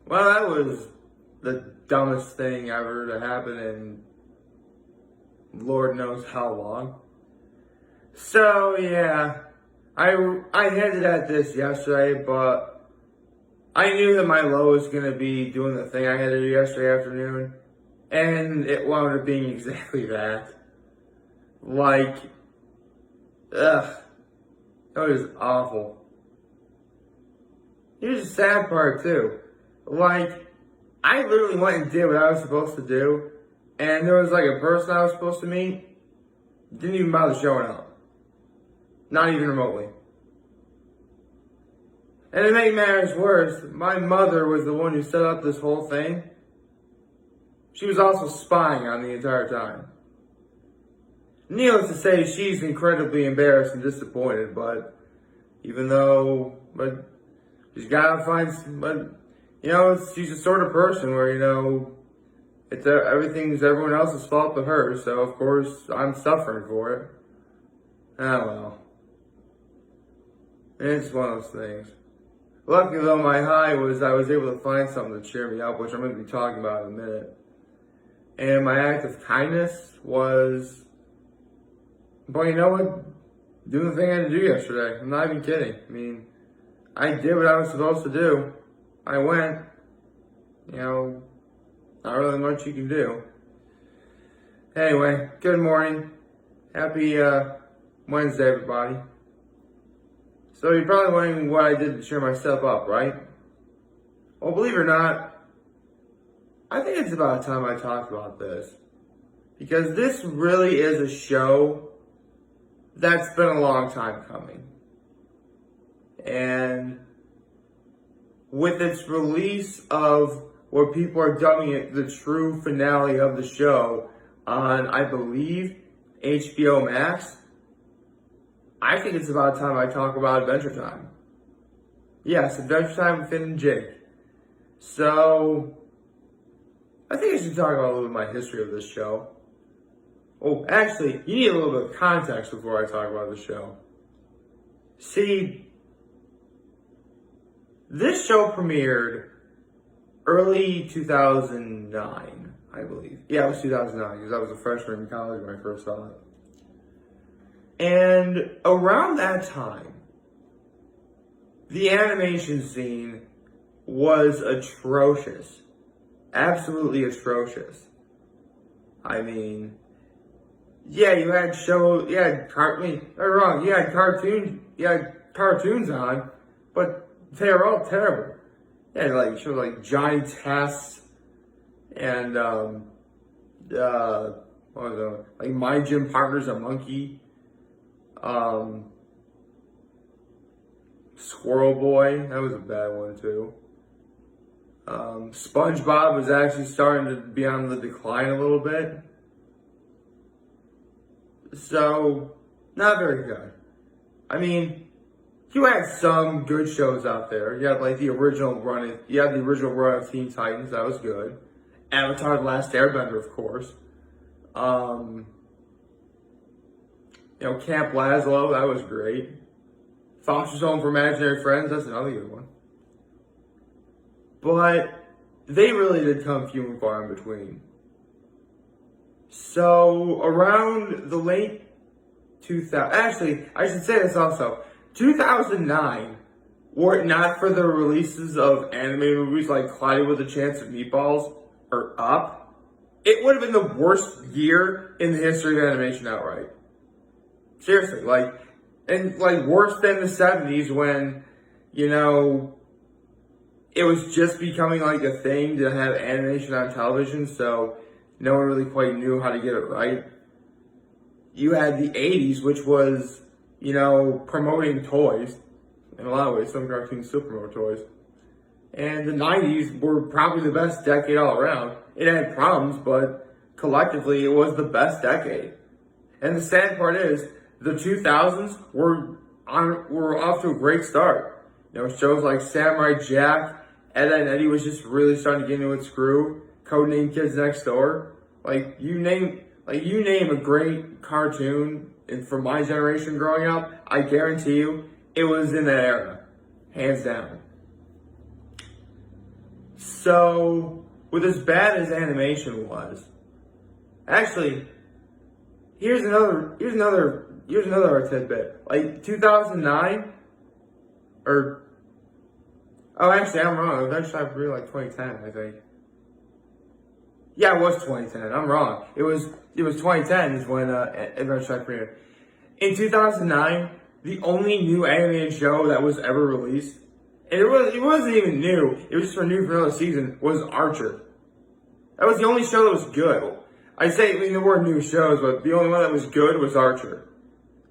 Well, that was the dumbest thing ever to happen in Lord knows how long. So yeah, I hinted at this yesterday, but I knew that my low was gonna be doing the thing I had to do yesterday afternoon, and it wound up being exactly that. Like, ugh, it was awful. Here's the sad part too. Like, I literally went and did what I was supposed to do, and there was like a person I was supposed to meet, didn't even bother showing up. Not even remotely. And to make matters worse, my mother was the one who set up this whole thing. She was also spying on the entire time. Needless to say, she's incredibly embarrassed and disappointed, but she's gotta find, she's the sort of person where, it's everything's everyone else's fault but hers, so of course I'm suffering for it. Oh well. It's one of those things. Luckily though, my high was I was able to find something to cheer me up, which I'm going to be talking about in a minute. And my act of kindness was, but you know what? Doing the thing I had to do yesterday. I'm not even kidding. I mean, I did what I was supposed to do. I went. Not really much you can do. Anyway, good morning. Happy Wednesday, everybody. So you're probably wondering what I did to cheer myself up, right? Well, believe it or not, I think it's about time I talked about this. Because this really is a show that's been a long time coming. And with its release of what people are dubbing it the true finale of the show on, I believe, HBO Max, I think it's about time I talk about Adventure Time. Yes, Adventure Time with Finn and Jake. So, I think I should talk about a little bit of my history of this show. Oh, actually, you need a little bit of context before I talk about the show. See, this show premiered early 2009, I believe. Yeah, it was 2009 because I was a freshman in college when I first saw it. And around that time, the animation scene was atrocious. Absolutely atrocious. I mean, yeah, you had cartoons on, but they were all terrible. Yeah, like shows like Johnny Test and like My Gym Partner's a Monkey, Squirrel Boy, that was a bad one too. SpongeBob was actually starting to be on the decline a little bit. So, not very good. I mean, you had some good shows out there. You had like the original run of Teen Titans, that was good. Avatar: The Last Airbender, of course. Camp Lazlo, that was great. Foster's Home for Imaginary Friends, that's another good one. But they really did come few and far in between. So around the late 2000, actually, I should say this also. 2009, were it not for the releases of animated movies like Cloudy with a Chance of Meatballs or Up, it would have been the worst year in the history of animation outright. Seriously, worse than the 70s when, it was just becoming like a thing to have animation on television, so no one really quite knew how to get it right. You had the 80s, which was, promoting toys. In a lot of ways, some cartoons still promote toys. And the 90s were probably the best decade all around. It had problems, but collectively, it was the best decade. And the sad part is, the 2000s were off to a great start. Shows like Samurai Jack, Ed, Edd n Eddy was just really starting to get into its groove. Codename Kids Next Door. You name a great cartoon from my generation growing up, I guarantee you, it was in that era. Hands down. So, with as bad as animation was, actually, here's another tidbit. Like 2009, or oh, actually, I'm wrong. Adventure Time premiered like 2010, I think. Yeah, it was 2010. I'm wrong. It was 2010 is when Adventure Time premiered. In 2009, the only new animated show that was ever released, and it wasn't even new. It was just renewed for another season. Was Archer. That was the only show that was good. There were new shows, but the only one that was good was Archer.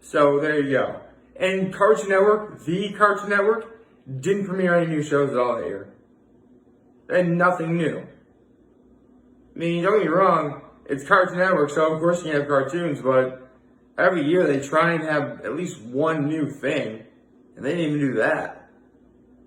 So there you go. And Cartoon Network, the Cartoon Network, didn't premiere any new shows at all that year. And nothing new. I mean, don't get me wrong, it's Cartoon Network, so of course you can have cartoons, but every year they try and have at least one new thing, and they didn't even do that.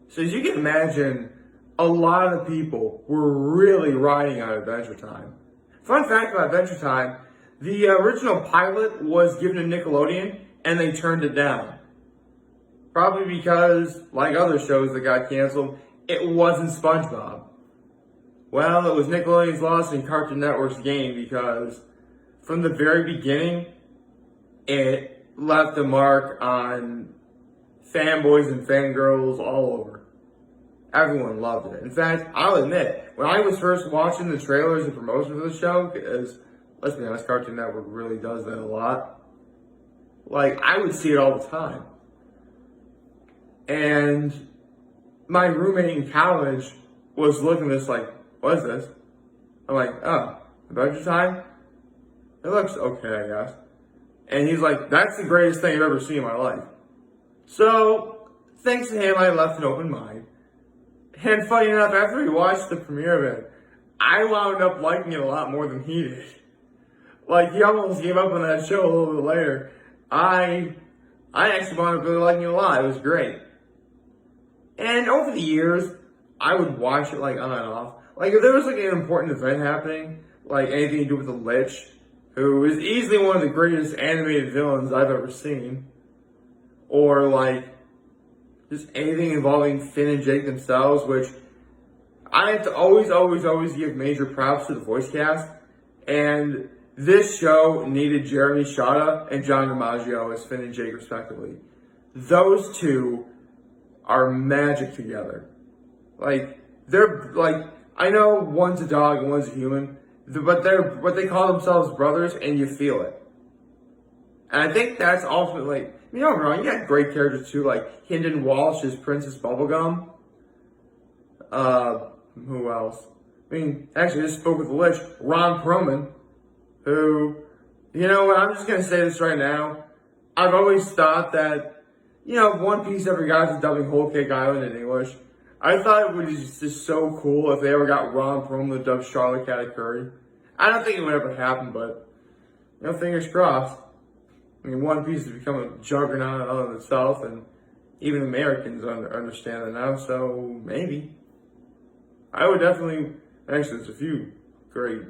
So as you can imagine, a lot of people were really riding on Adventure Time. Fun fact about Adventure Time, the original pilot was given to Nickelodeon, and they turned it down. Probably because, like other shows that got canceled, it wasn't SpongeBob. Well, it was Nickelodeon's loss and Cartoon Network's gain because from the very beginning, it left a mark on fanboys and fangirls all over. Everyone loved it. In fact, I'll admit, when I was first watching the trailers and promotion for the show, because, let's be honest, Cartoon Network really does that a lot, like, I would see it all the time. And my roommate in college was looking at this like, what is this? I'm like, oh, Adventure Time? It looks okay, I guess. And he's like, that's the greatest thing I've ever seen in my life. So, thanks to him, I left an open mind. And funny enough, after we watched the premiere of it, I wound up liking it a lot more than he did. Like, he almost gave up on that show a little bit later. I actually wound up really liking it a lot. It was great. And over the years, I would watch it like on and off. Like if there was like an important event happening, like anything to do with the Lich, who is easily one of the greatest animated villains I've ever seen, or like just anything involving Finn and Jake themselves, which I have to always give major props to the voice cast. And this show needed Jeremy Shada and John DiMaggio as Finn and Jake respectively. Those two are magic together. Like, they're like, I know one's a dog and one's a human, but they call themselves brothers and you feel it. And I think that's ultimately, you know, wrong, you got great characters too, like Hynden Walsh as Princess Bubblegum. Who else? I mean, actually, I just spoke with the Lich, Ron Perlman, who, you know what, I'm just going to say this right now. I've always thought that, you know, One Piece ever got to dubbing Whole Cake Island in English. I thought it was just so cool if they ever got Ron Perlman to dub Charlotte Katakuri. I don't think it would ever happen, but, you know, fingers crossed. I mean, One Piece has become a juggernaut all in itself, and even Americans understand it now, so maybe. I would definitely, actually, there's a few great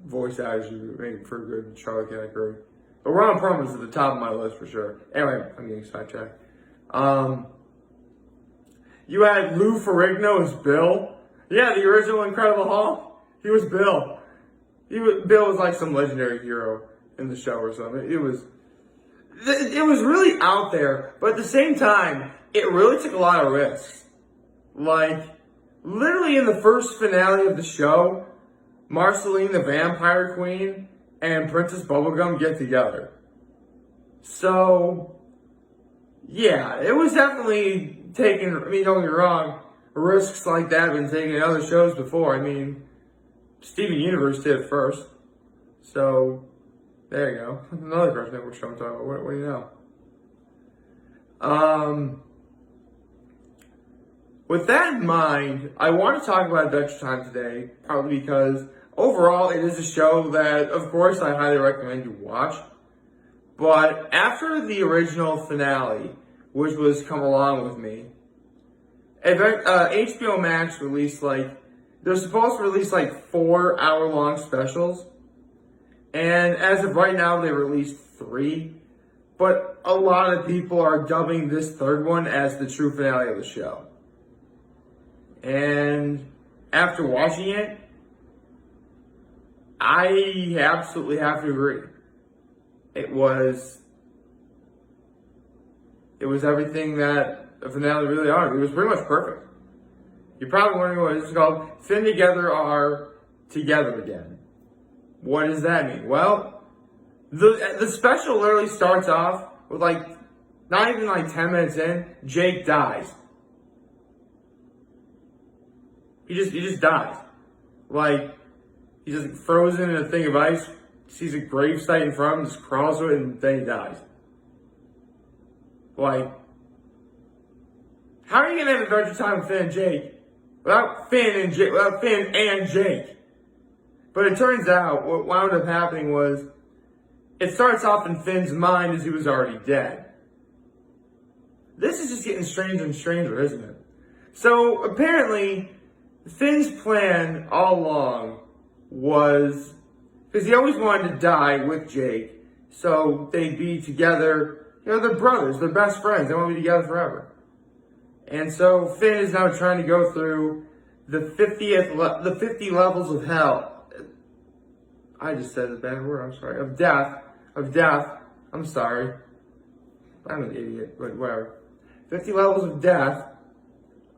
voice actors who make for a good Charlotte Katakuri. But Ron Perlman's at the top of my list for sure. Anyway, I'm getting sidetracked. You had Lou Ferrigno as Bill. Yeah, the original Incredible Hulk. He was Bill. Bill was like some legendary hero in the show or something. It was really out there, but at the same time, it really took a lot of risks. Like, literally in the first finale of the show, Marceline the Vampire Queen and Princess Bubblegum get together. So, yeah, it was definitely taking, I mean, don't get me wrong, risks like that have been taken in other shows before. I mean, Steven Universe did it first. So, there you go. Another Cartoon Network show I'm talking about. What do you know? With that in mind, I want to talk about Adventure Time today, probably because overall it is a show that, of course, I highly recommend you watch. But after the original finale, which was Come Along With Me, HBO Max released they're supposed to release 4-hour-long specials. And as of right now, they released 3. But a lot of people are dubbing this third one as the true finale of the show. And after watching it, I absolutely have to agree. It was everything that a finale really are. It was pretty much perfect. You're probably wondering what it's called. Finn together are together again. What does that mean? Well, the special literally starts off with not even 10 minutes in, Jake dies. He just dies. He's just frozen in a thing of ice, sees a gravesite in front of him, just crawls to it, and then he dies. How are you gonna have adventure time with Finn and Jake without Finn and Jake? But it turns out what wound up happening was it starts off in Finn's mind as he was already dead. This is just getting stranger and stranger, isn't it? So apparently, Finn's plan all along was, because he always wanted to die with Jake, so they'd be together. They're brothers, they're best friends, they want to be together forever. And so Finn is now trying to go through the 50 levels of hell. I just said a bad word, I'm sorry. Of death. I'm sorry. I'm an idiot, but whatever. 50 levels of death,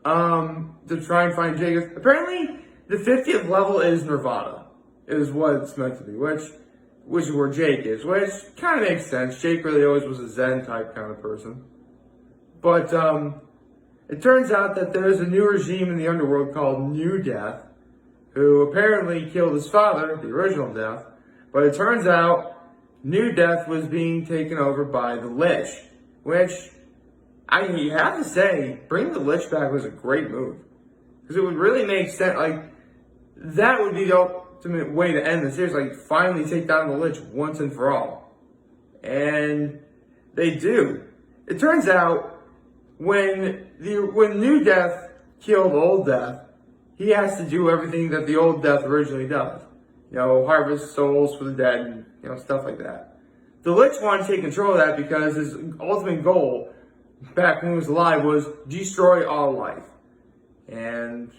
to try and find Jake. Apparently, the 50th level is Nirvana, is what it's meant to be, which is where Jake is, which kind of makes sense. Jake really always was a Zen type kind of person. But, it turns out that there's a new regime in the underworld called New Death, who apparently killed his father, the original Death, but it turns out New Death was being taken over by the Lich, which, you have to say, bringing the Lich back was a great move. Because it would really make sense, that would be the ultimate way to end the series, finally take down the Lich once and for all. And they do. It turns out, when New Death killed Old Death, he has to do everything that the Old Death originally does. Harvest souls for the dead and, stuff like that. The Lich wanted to take control of that because his ultimate goal, back when he was alive, was destroy all life. And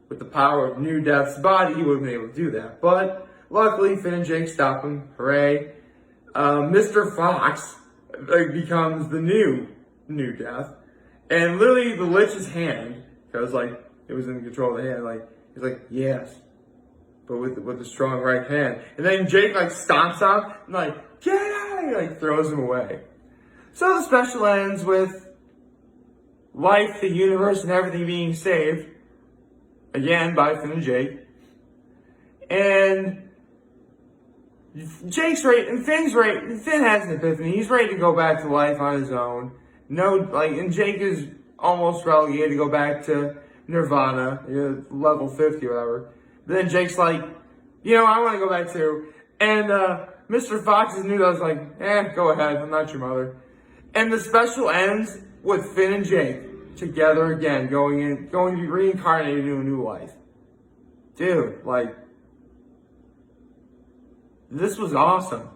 with the power of New Death's body, he would have been able to do that. But luckily, Finn and Jake stop him. Hooray. Mr. Fox becomes the New Death. And literally, the Lich's hand, because it was in control of the hand, he's like, yes, but with the strong right hand. And then Jake stomps out and get out of here, throws him away. So the special ends with life, the universe, and everything being saved, again by Finn and Jake. And Jake's ready, and Finn's ready. Finn has an epiphany. He's ready to go back to life on his own. And Jake is almost relegated to go back to Nirvana, level 50 or whatever. But then Jake's I want to go back too. And Mr. Fox's new was go ahead, I'm not your mother. And the special ends with Finn and Jake together again, going to be reincarnated into a new life. Dude, this was awesome.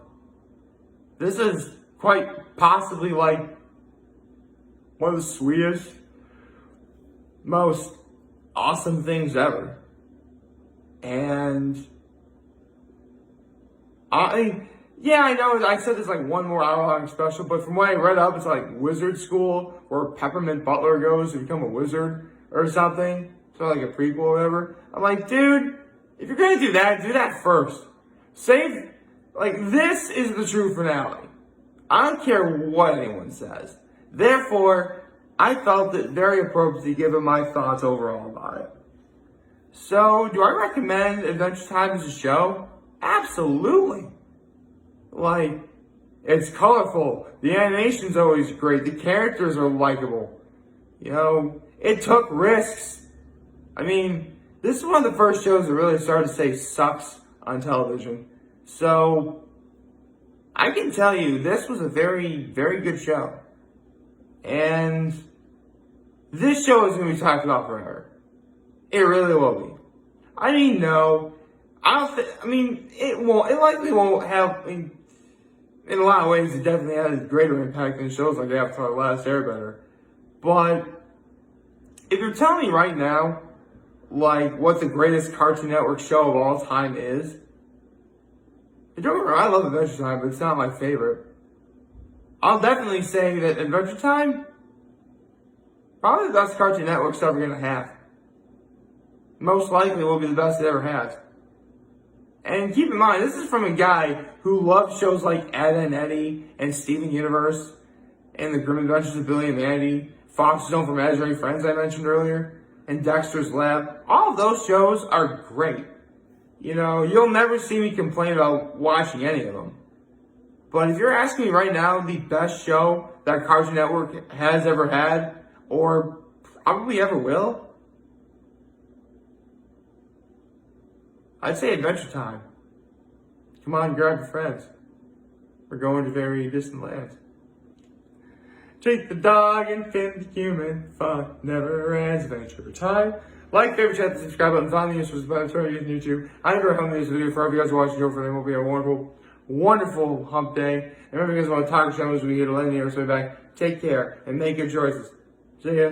This is quite possibly one of the sweetest, most awesome things ever. And I know I said there's one more hour-long special, but from what I read up, it's wizard school where Peppermint Butler goes to become a wizard or something. So a prequel or whatever. I'm dude, if you're gonna do that first. Save, this is the true finale. I don't care what anyone says. Therefore, I felt it very appropriate to give him my thoughts overall about it. So, do I recommend Adventure Time as a show? Absolutely. It's colorful. The animation's always great. The characters are likable. It took risks. This is one of the first shows that really started to say sucks on television. So, I can tell you, this was a very, very good show. And this show is going to be talked about forever. It really will be. No. It likely won't have, in a lot of ways, it definitely has a greater impact than shows like Avatar: The Last Airbender. But, if you're telling me right now, like what the greatest Cartoon Network show of all time is. And don't get me wrong, I love Adventure Time, but it's not my favorite. I'll definitely say that Adventure Time, probably the best Cartoon Network's ever gonna have. Most likely will be the best it ever has. And keep in mind, this is from a guy who loved shows like Ed and Eddie and Steven Universe and The Grim Adventures of Billy and Mandy, Fox's Home for Imaginary Friends I mentioned earlier, and Dexter's Lab. All of those shows are great. You know, you'll never see me complain about watching any of them. But if you're asking me right now, the best show that Cartoon Network has ever had, or probably ever will, I'd say Adventure Time. Come on, grab your friends. We're going to very distant lands. Take the dog and fit the human. Fun never ends. Adventure Time. Like, favorite, chat, the subscribe button. Find the YouTube button. Turn on YouTube. I never hung this video for you guys watching. Hopefully, it will be a wonderful, wonderful hump day. And remember, you guys want to talk channels, we get to let you know. So back. Take care and make good choices. See ya.